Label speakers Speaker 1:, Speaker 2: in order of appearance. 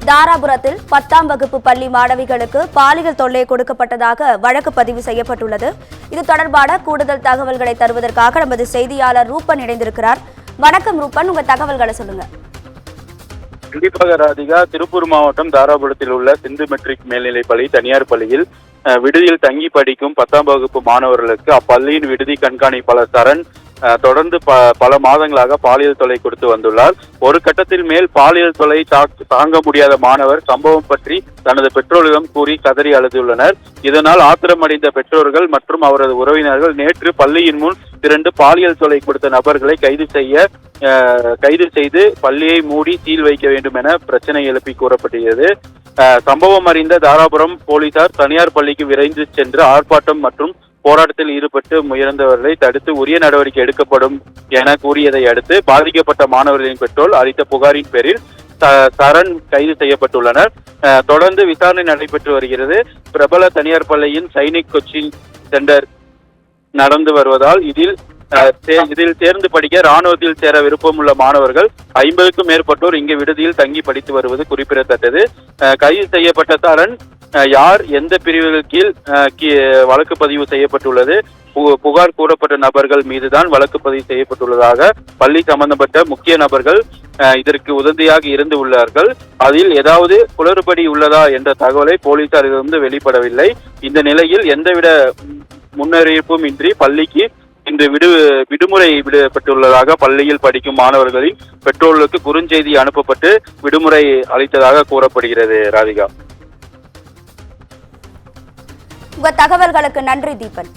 Speaker 1: தாராபுரத்தில் 10ஆம் வகுப்பு பள்ளி மாணவிகளுக்கு பாலியல் தொல்லை கொடுக்கப்பட்டதாக வழக்கு பதிவு செய்யப்பட்டுள்ளது. இது தொடர்பான கூடுதல் தகவல்களை தருவதற்காக நமது செய்தியாளர் ரூபன் இணைந்திருக்கிறார். வணக்கம் ரூபன், உங்க தகவல்களை சொல்லுங்க.
Speaker 2: கண்டிப்பாக ராதிகா, திருப்பூர் மாவட்டம் தாராபுரத்தில் உள்ள சிந்து மெட்ரிக் மேல்நிலைப் பள்ளி தனியார் பள்ளியில் விடுதியில் தங்கி படிக்கும் 10ஆம் வகுப்பு மாணவர்களுக்கு அப்பள்ளியின் விடுதி கண்காணிப்பாளர் சரண் தொடர்ந்து பல மாதங்களாக பாலியல் தொல்லை கொடுத்து வந்துள்ளார். ஒரு கட்டத்தில் மேல் பாலியல் தொல்லை தாங்க முடியாத மாணவர் சம்பவம் பற்றி தனது பெற்றோரிடம் கூறி கதறி அழுதுள்ளனர். இதனால் ஆத்திரமடைந்த பெற்றோர்கள் மற்றும் அவரது உறவினர்கள் நேற்று பள்ளியின் முன் திரண்டு பாலியல் தொல்லை கொடுத்த நபர்களை கைது செய்து பள்ளியை மூடி சீல் வைக்க வேண்டும் என பிரச்சனை எழுப்பி கூறப்பட்டது. சம்பவம் அறிந்த தாராபுரம் போலீசார் தனியார் பள்ளிக்கு விரைந்து சென்று ஆர்ப்பாட்டம் மற்றும் போராட்டத்தில் ஈடுபட்டு முயன்றவர்களை தடுத்து உரிய நடவடிக்கை எடுக்கப்படும் என கூறியதை அடுத்து பாதிக்கப்பட்ட மாணவர்களின் பெற்றோர் அளித்த புகாரின் பேரில் சரண் கைது செய்யப்பட்டுள்ளனர். தொடர்ந்து விசாரணை நடைபெற்று வருகிறது. பிரபல தனியார் பள்ளியின் சைனிக் கோச்சிங் சென்டர் நடந்து வருவதால் இதில் சேர்ந்து படிக்க ராணுவத்தில் சேர விருப்பமுள்ள மாணவர்கள் 50க்கும் மேற்பட்டோர் இங்கு விடுதியில் தங்கி படித்து வருவது குறிப்பிடத்தக்கது. கைது செய்யப்பட்ட சரண் யார், எந்த பிரிவுகள் கீழ் வழக்கு பதிவு செய்யப்பட்டுள்ளது, புகார் கூறப்பட்ட நபர்கள் மீதுதான் வழக்கு பதிவு செய்யப்பட்டுள்ளதாக பள்ளி சம்பந்தப்பட்ட முக்கிய நபர்கள் இதற்கு உதவியாக இருந்து உள்ளார்கள். அதில் ஏதாவது குளறுபடி உள்ளதா என்ற தகவலை போலீசாரிலிருந்து வெளிப்படவில்லை. இந்த நிலையில் எந்தவித முன்னறிவிப்பும் இன்றி பள்ளிக்கு இன்று விடுமுறை விடப்பட்டுள்ளதாக பள்ளியில் படிக்கும் மாணவர்களின் பெற்றோர்களுக்கு குறுஞ்செய்தி அனுப்பப்பட்டு விடுமுறை அளித்ததாக கூறப்படுகிறது. ராதிகா,
Speaker 1: உங்க தகவல்களுக்கு நன்றி தீபன்.